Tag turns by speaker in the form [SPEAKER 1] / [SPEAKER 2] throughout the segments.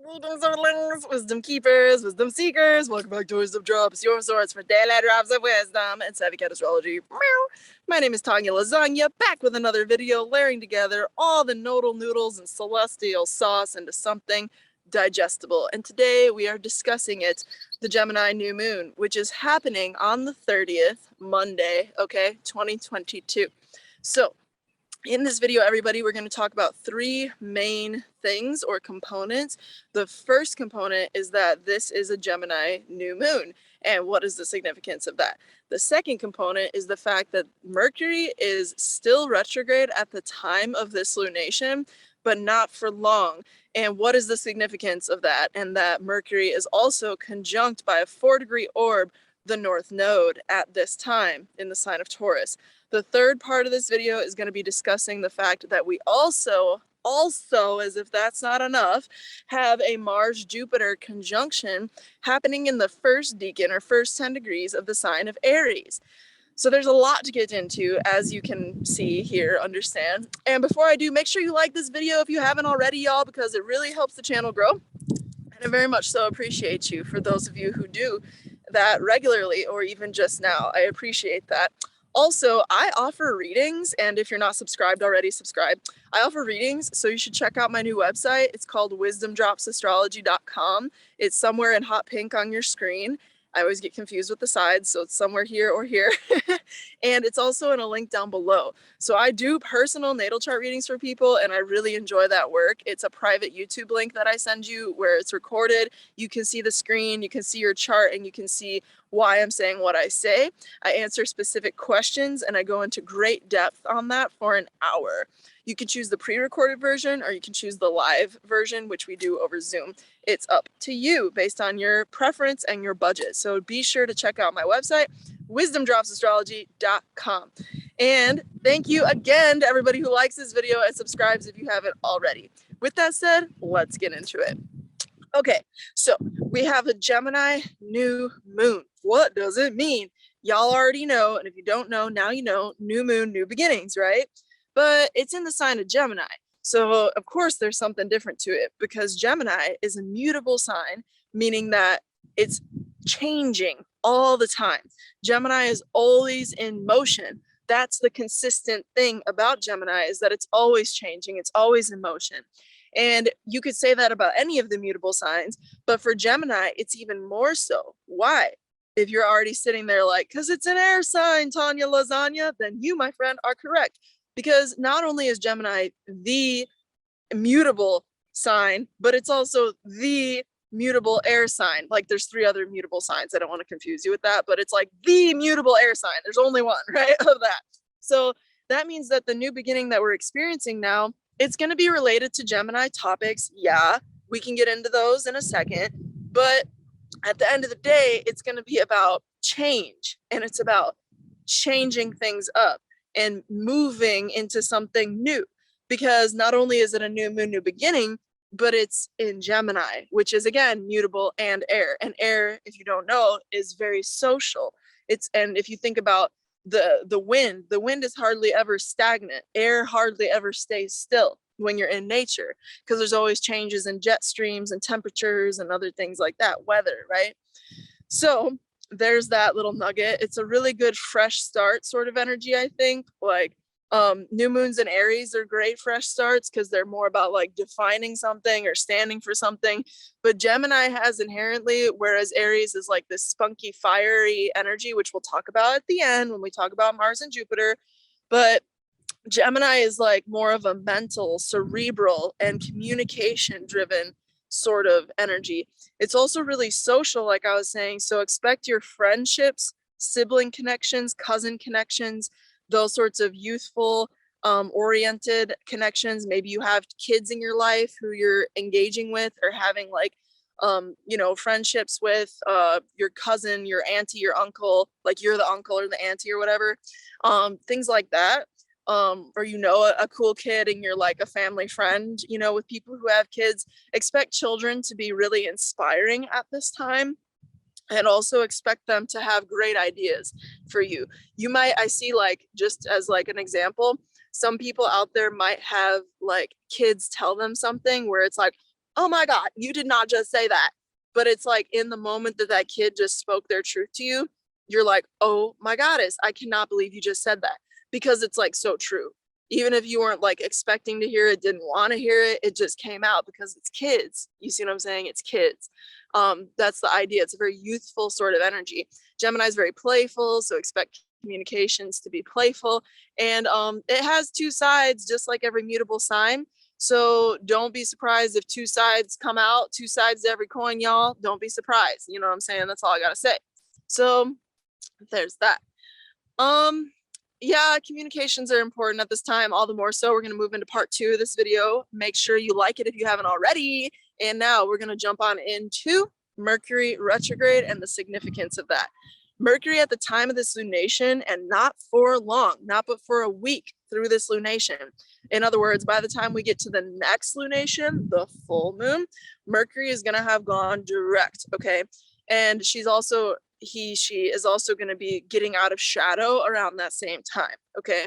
[SPEAKER 1] Greetings, Earthlings, wisdom keepers, wisdom seekers. Welcome back to Wisdom Dropz, your source for daily drops of wisdom and savvy cat astrology. Meow. My name is Tanya Lasagna, back with another video, layering together all the nodal noodles and celestial sauce into something digestible. And today we are discussing it, the Gemini New Moon, which is happening on the 30th, Monday, okay, 2022. So, in this video, everybody, we're going to talk about three main things or components. The first component is that this is a Gemini new moon. And what is the significance of that? The second component is the fact that Mercury is still retrograde at the time of this lunation, but not for long. And what is the significance of that? And that Mercury is also conjunct by a 4-degree orb, the North Node, at this time in the sign of Taurus. The third part of this video is going to be discussing the fact that we also, as if that's not enough, have a Mars-Jupiter conjunction happening in the first decan or first 10 degrees of the sign of Aries. So there's a lot to get into, as you can see here, understand. And before I do, make sure you like this video if you haven't already, y'all, because it really helps the channel grow. And I very much so appreciate you, for those of you who do that regularly or even just now. I appreciate that. Also, I offer readings, and if you're not subscribed already, subscribe. I offer readings, so you should check out my new website. It's called wisdomdropsastrology.com. It's somewhere in hot pink on your screen. I always get confused with the sides, so it's somewhere here or here. And it's also in a link down below. So I do personal natal chart readings for people, and I really enjoy that work. It's a private YouTube link that I send you where it's recorded. You can see the screen, you can see your chart, and you can see why I'm saying what I say. I answer specific questions, and I go into great depth on that for an hour. You can choose the pre-recorded version, or you can choose the live version, which we do over Zoom. It's up to you based on your preference and your budget. So be sure to check out my website, wisdomdropsastrology.com. And thank you again to everybody who likes this video and subscribes if you haven't already. With that said, let's get into it. Okay, so we have a Gemini new moon. What does it mean? Y'all already know, and if you don't know, now you know. New moon, new beginnings, right? But it's in the sign of Gemini. So of course there's something different to it, because Gemini is a mutable sign, meaning that it's changing all the time. Gemini is always in motion. That's the consistent thing about Gemini, is that it's always changing, it's always in motion. And you could say that about any of the mutable signs, but for Gemini, it's even more so. Why? If you're already sitting there like, because it's an air sign, Tanya Lasagna, then you, my friend, are correct. Because not only is Gemini the mutable sign, but it's also the mutable air sign. Like there's 3 other mutable signs. I don't want to confuse you with that, but it's like the mutable air sign. There's only one, right, of that. So that means that the new beginning that we're experiencing now, it's going to be related to Gemini topics. Yeah, we can get into those in a second. But at the end of the day, it's going to be about change, and it's about changing things up and moving into something new. Because not only is it a new moon, new beginning, but it's in Gemini, which is again mutable and air. And air, if you don't know, is very social. And if you think about the wind is hardly ever stagnant. Air hardly ever stays still when you're in nature, because there's always changes in jet streams and temperatures and other things like that, weather, right? So there's that little nugget. It's a really good fresh start sort of energy, I think. Like new moons and Aries are great fresh starts because they're more about like defining something or standing for something. But Gemini has inherently, whereas Aries is like this spunky, fiery energy, which we'll talk about at the end when we talk about Mars and Jupiter. But Gemini is like more of a mental, cerebral, and communication driven sort of energy. It's also really social, like I was saying. So expect your friendships, sibling connections, cousin connections, those sorts of youthful oriented connections. Maybe you have kids in your life who you're engaging with or having like you know, friendships with your cousin, your auntie, your uncle, like you're the uncle or the auntie or whatever, things like that. Or you know, a cool kid and you're like a family friend, you know, with people who have kids. Expect children to be really inspiring at this time, and also expect them to have great ideas for you. You might, I see, like, just as like an example, some people out there might have like kids tell them something where it's like, oh my God, you did not just say that. But it's like in the moment that that kid just spoke their truth to you, you're like, oh my goddess, I cannot believe you just said that, because it's like so true. Even if you weren't like expecting to hear it, didn't want to hear it, it just came out because it's kids. You see what I'm saying? It's kids. That's the idea. It's a very youthful sort of energy. Gemini is very playful, so expect communications to be playful. And it has two sides, just like every mutable sign. So don't be surprised if two sides come out, two sides to every coin, y'all. Don't be surprised. You know what I'm saying? That's all I gotta say. So there's that. Yeah, communications are important at this time, all the more so. We're going to move into part 2 of this video. Make sure you like it if you haven't already. And now we're going to jump on into Mercury retrograde and the significance of that. Mercury at the time of this lunation, and not for long, not but for a week through this lunation. In other words, by the time we get to the next lunation, the full moon, Mercury is going to have gone direct, okay? And she is also going to be getting out of shadow around that same time, okay?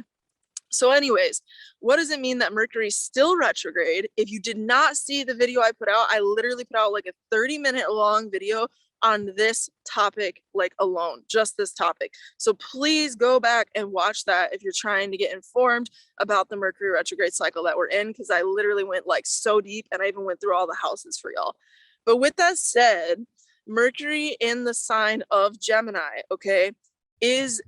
[SPEAKER 1] So anyways, what does it mean that Mercury is still retrograde? If you did not see the video I put out, I literally put out like a 30-minute long video on this topic, like alone, just this topic. So please go back and watch that if you're trying to get informed about the Mercury retrograde cycle that we're in, because I literally went like so deep, and I even went through all the houses for y'all. But with that said, Mercury in the sign of Gemini, okay, is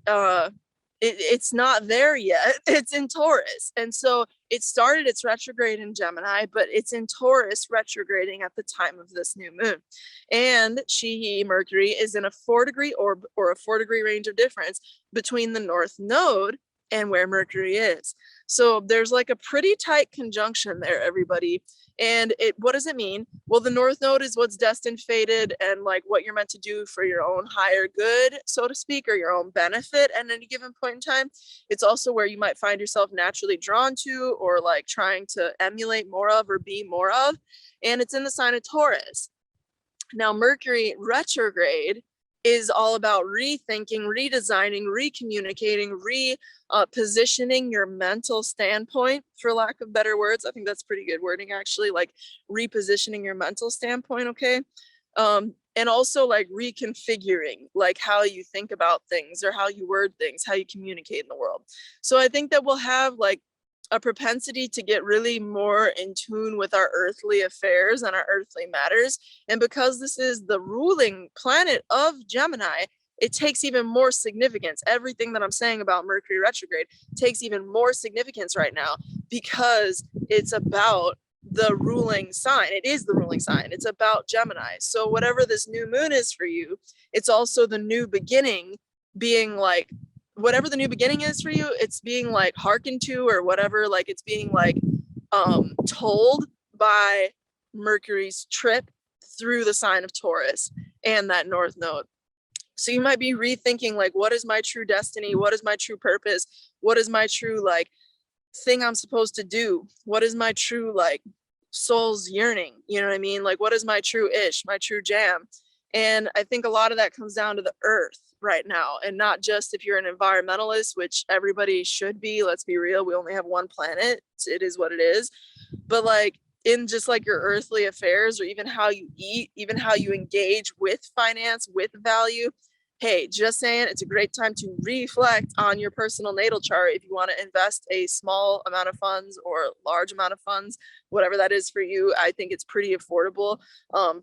[SPEAKER 1] it's not there yet. It's in Taurus. And so it started its retrograde in Gemini, but it's in Taurus retrograding at the time of this new moon. And Mercury is in a 4-degree orb, or a 4-degree range of difference between the North Node and where Mercury is. So there's like a pretty tight conjunction there, everybody. And what does it mean? Well, the North Node is what's destined, fated, and like what you're meant to do for your own higher good, so to speak, or your own benefit at any given point in time. It's also where you might find yourself naturally drawn to, or like trying to emulate more of or be more of. And it's in the sign of Taurus. Now, Mercury retrograde is all about rethinking, redesigning, recommunicating, repositioning your mental standpoint, for lack of better words. I think that's pretty good wording, actually, like repositioning your mental standpoint, okay? And also like reconfiguring, like how you think about things, or how you word things, how you communicate in the world. So I think that we'll have like a propensity to get really more in tune with our earthly affairs and our earthly matters. And because this is the ruling planet of Gemini, it takes even more significance. Everything that I'm saying about Mercury retrograde takes even more significance right now, because it's about the ruling sign. It is the ruling sign. It's about Gemini. So whatever this new moon is for you, it's also the new beginning, being like, whatever the new beginning is for you, it's being like hearkened to, or whatever, like it's being like told by Mercury's trip through the sign of Taurus and that North Node. So you might be rethinking, like, what is my true destiny? What is my true purpose? What is my true like thing I'm supposed to do? What is my true like soul's yearning? You know what I mean? Like, what is my true ish, my true jam? And I think a lot of that comes down to the earth right now, and not just if you're an environmentalist, which everybody should be. Let's be real, we only have one planet. It is what it is. But like in just like your earthly affairs, or even how you eat, even how you engage with finance, with value. Hey, just saying, it's a great time to reflect on your personal natal chart if you want to invest a small amount of funds or large amount of funds, whatever that is for you. I think it's pretty affordable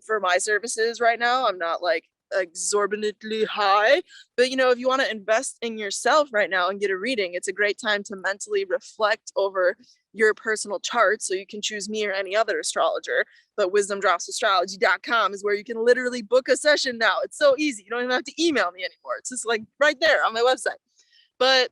[SPEAKER 1] for my services right now. I'm not like exorbitantly high, but you know, if you want to invest in yourself right now and get a reading, it's a great time to mentally reflect over your personal chart, so you can choose me or any other astrologer. But wisdomdropsastrology.com is where you can literally book a session now. It's so easy. You don't even have to email me anymore. It's just like right there on my website. But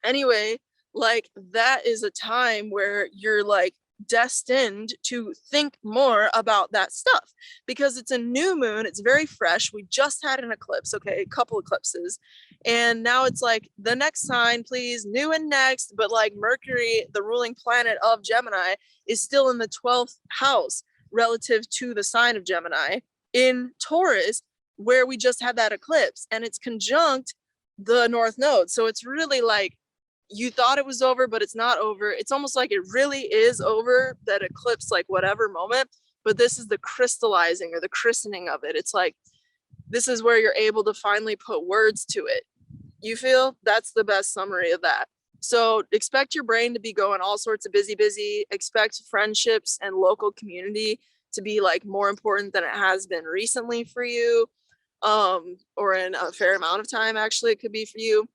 [SPEAKER 1] anyway, like that is a time where you're like destined to think more about that stuff, because it's a new moon. It's very fresh. We just had an eclipse, okay, a couple eclipses, and now it's like the next sign, please, new and next. But like Mercury, the ruling planet of Gemini, is still in the 12th house relative to the sign of Gemini in Taurus, where we just had that eclipse, and it's conjunct the North Node. So it's really like, you thought it was over, but it's not over. It's almost like it really is over, that eclipse, like whatever moment, but this is the crystallizing or the christening of it. It's like, this is where you're able to finally put words to it. You feel? That's the best summary of that. So expect your brain to be going all sorts of busy. Expect friendships and local community to be like more important than it has been recently for you, or in a fair amount of time, actually, it could be for you.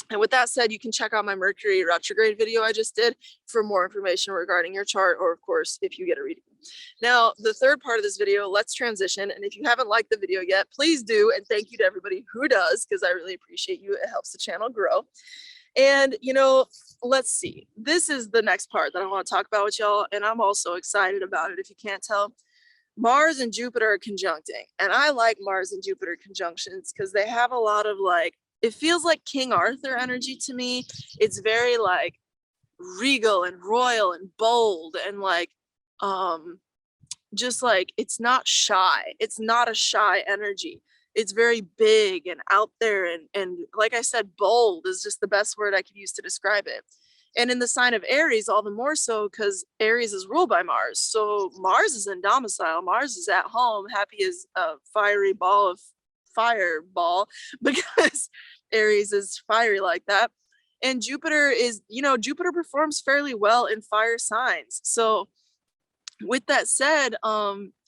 [SPEAKER 1] And with that said, you can check out my Mercury retrograde video I just did for more information regarding your chart, or of course, if you get a reading. Now, the third part of this video, let's transition. And if you haven't liked the video yet, please do. And thank you to everybody who does, because I really appreciate you. It helps the channel grow. And, you know, let's see. This is the next part that I want to talk about with y'all. And I'm also excited about it, if you can't tell. Mars and Jupiter are conjuncting. And I like Mars and Jupiter conjunctions because they have a lot of like, it feels like King Arthur energy to me. It's very like regal and royal and bold and like, just like, it's not shy. It's not a shy energy. It's very big and out there, and like I said, bold is just the best word I could use to describe it. And in the sign of Aries, all the more so because Aries is ruled by Mars. So Mars is in domicile. Mars is at home, happy as a fiery ball of fireball, because Aries is fiery like that. And Jupiter is, you know, Jupiter performs fairly well in fire signs. So with that said,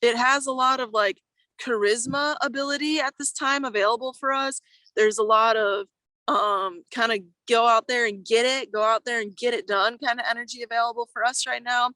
[SPEAKER 1] it has a lot of like charisma ability at this time available for us. There's a lot of kind of go out there and get it done kind of energy available for us right now.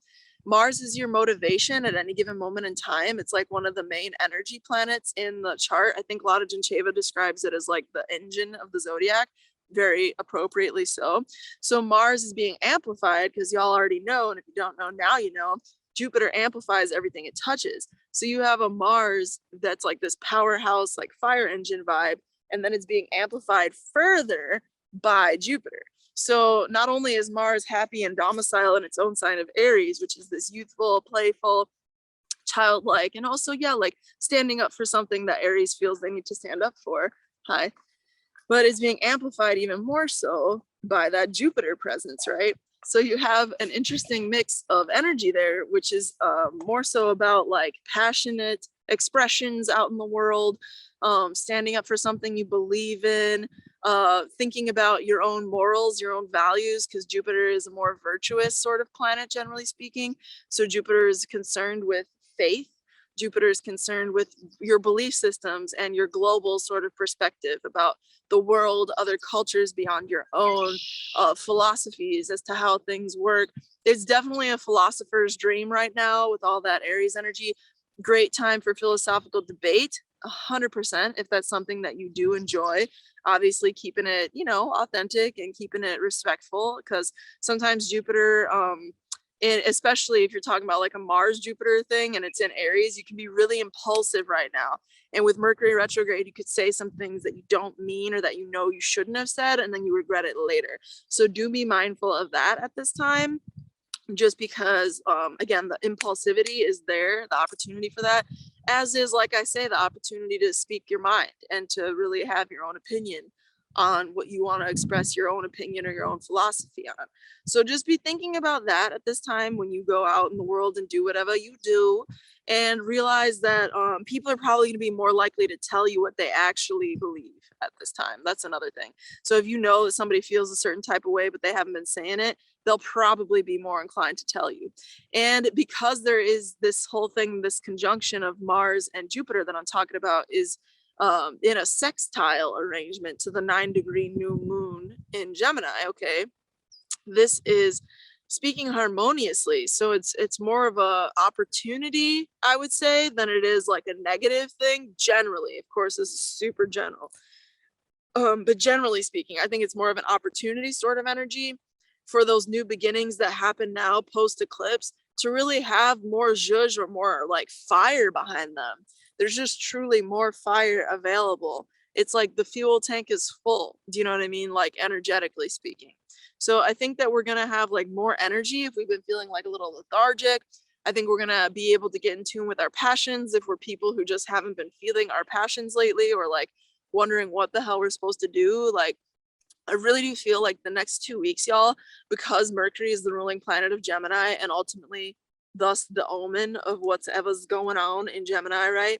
[SPEAKER 1] Mars is your motivation at any given moment in time. It's like one of the main energy planets in the chart. I think Lada Gencheva describes it as like the engine of the zodiac, very appropriately so. So Mars is being amplified because y'all already know, and if you don't know now, you know, Jupiter amplifies everything it touches. So you have a Mars that's like this powerhouse, like fire engine vibe, and then it's being amplified further by Jupiter. So not only is Mars happy and domicile in its own sign of Aries, which is this youthful, playful, childlike, and also, yeah, like standing up for something that Aries feels they need to stand up for. Hi. But it's being amplified even more so by that Jupiter presence, right? So you have an interesting mix of energy there, which is more so about like passionate expressions out in the world, standing up for something you believe in, thinking about your own morals, your own values, because Jupiter is a more virtuous sort of planet, generally speaking. So Jupiter is concerned with faith. Jupiter is concerned with your belief systems and your global sort of perspective about the world, other cultures beyond your own, philosophies as to how things work. It's definitely a philosopher's dream right now with all that Aries energy. Great time for philosophical debate, 100%, if that's something that you do enjoy. Obviously keeping it, you know, authentic and keeping it respectful, because sometimes Jupiter, and especially if you're talking about like a Mars Jupiter thing and it's in Aries, you can be really impulsive right now. And with Mercury retrograde, you could say some things that you don't mean or that you know you shouldn't have said, and then you regret it later. So do be mindful of that at this time, just because, again, the impulsivity is there, the opportunity for that, as is, like I say, the opportunity to speak your mind and to really have your own opinion on what you want to express your own opinion or your own philosophy on. So just be thinking about that at this time when you go out in the world and do whatever you do, and realize that people are probably going to be more likely to tell you what they actually believe at this time. That's another thing. So if you know that somebody feels a certain type of way but they haven't been saying it, they'll probably be more inclined to tell you. And because there is this whole thing, this conjunction of Mars and Jupiter that I'm talking about is in a sextile arrangement to the 9-degree new moon in Gemini. Okay, this is speaking harmoniously, so it's more of a opportunity, I would say, than it is like a negative thing. Generally, of course, this is super general, but generally speaking, I think it's more of an opportunity sort of energy for those new beginnings that happen now post eclipse to really have more zhuzh or more like fire behind them. There's just truly more fire available. It's like the fuel tank is full. Do you know what I mean? Like energetically speaking. So I think that we're gonna have like more energy if we've been feeling like a little lethargic. I think we're gonna be able to get in tune with our passions if we're people who just haven't been feeling our passions lately, or like wondering what the hell we're supposed to do. Like, I really do feel like the next 2 weeks, y'all, because Mercury is the ruling planet of Gemini and ultimately thus the omen of whatever's going on in Gemini, right?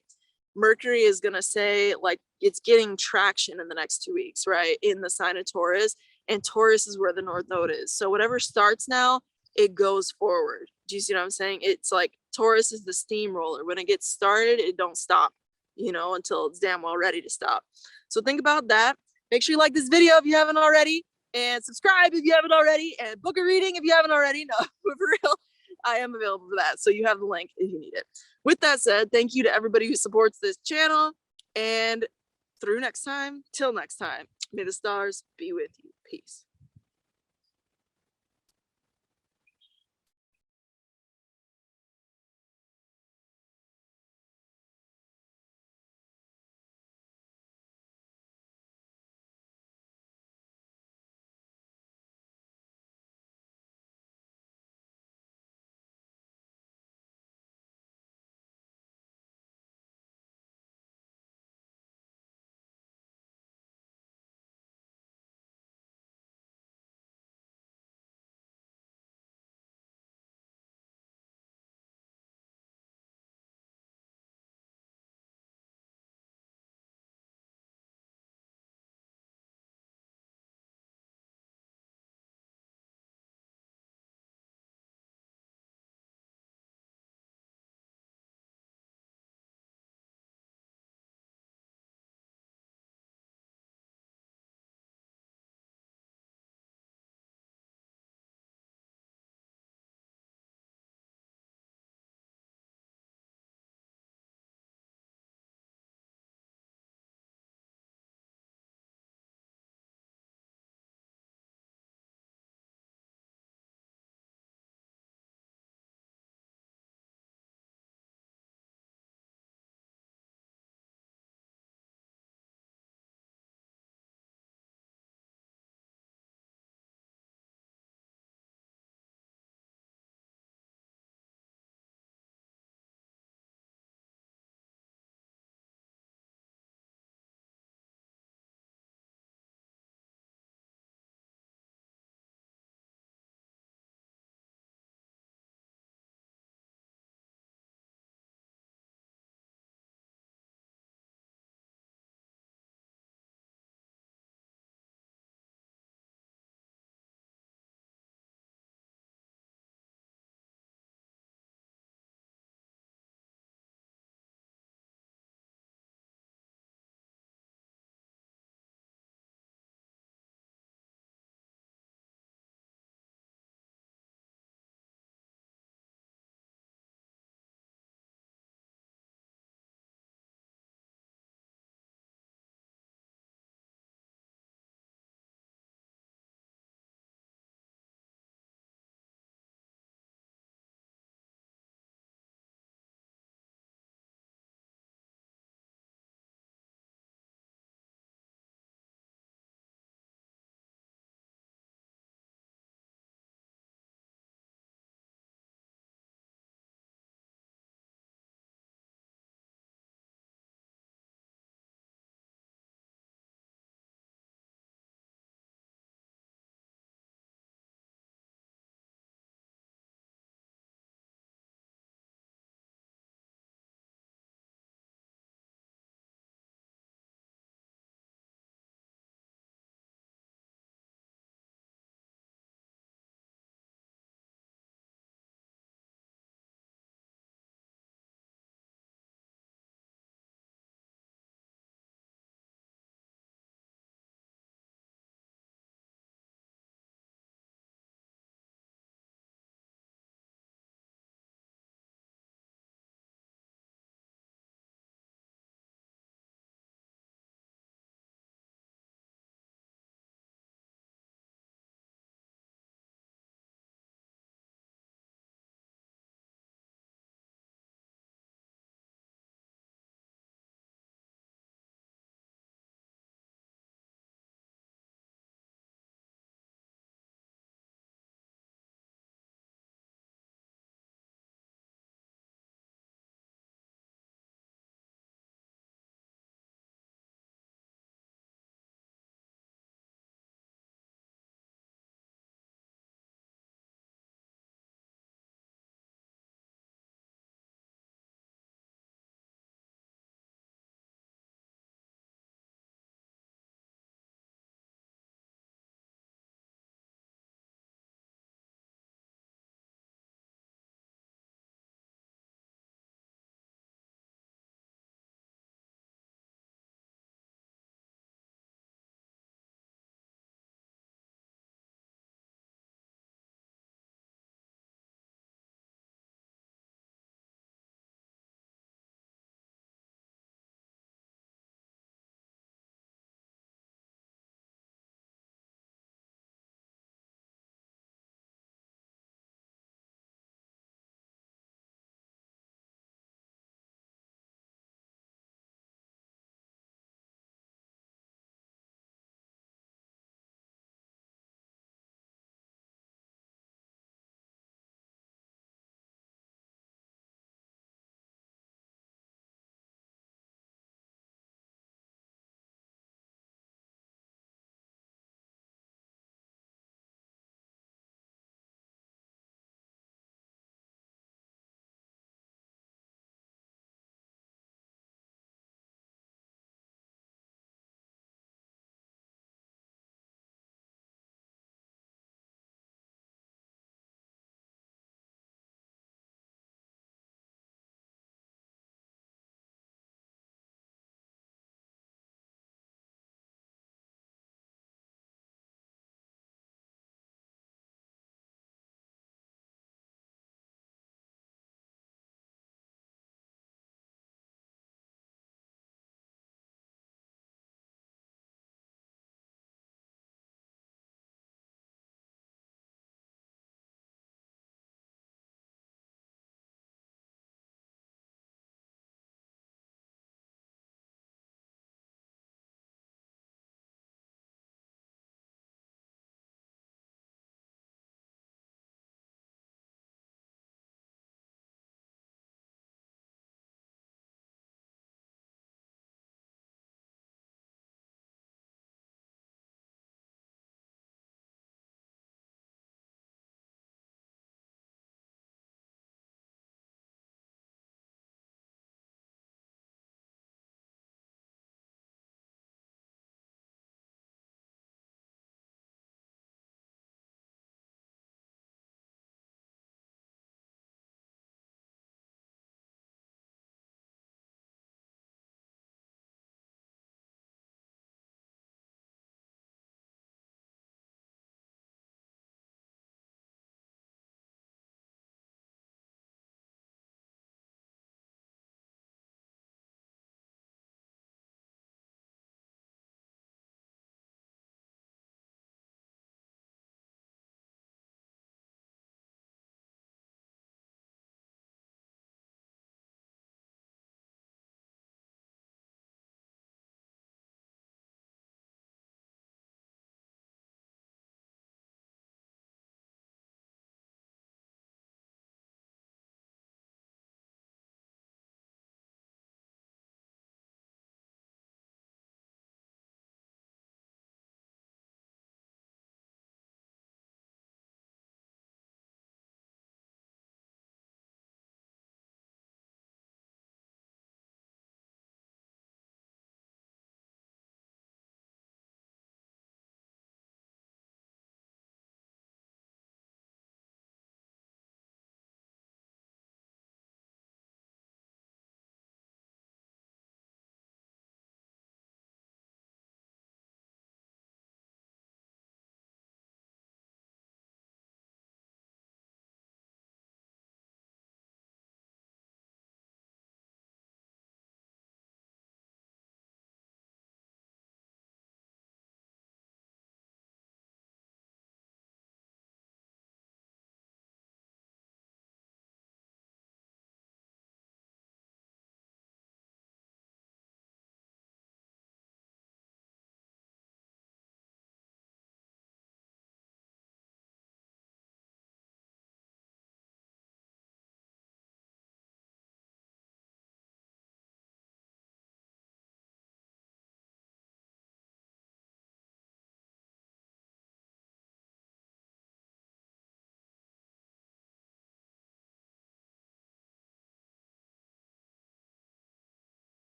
[SPEAKER 1] Mercury is going to say like it's getting traction in the next 2 weeks, right? In the sign of Taurus, and Taurus is where the North Node is. So whatever starts now, it goes forward. Do you see what I'm saying? It's like Taurus is the steamroller. When it gets started, it don't stop, until it's damn well ready to stop. So think about that. Make sure you like this video if you haven't already, and subscribe if you haven't already, and book a reading if you haven't already. No, for real, I am available for that. So you have the link if you need it. With that said, thank you to everybody who supports this channel, and till next time, may the stars be with you. Peace.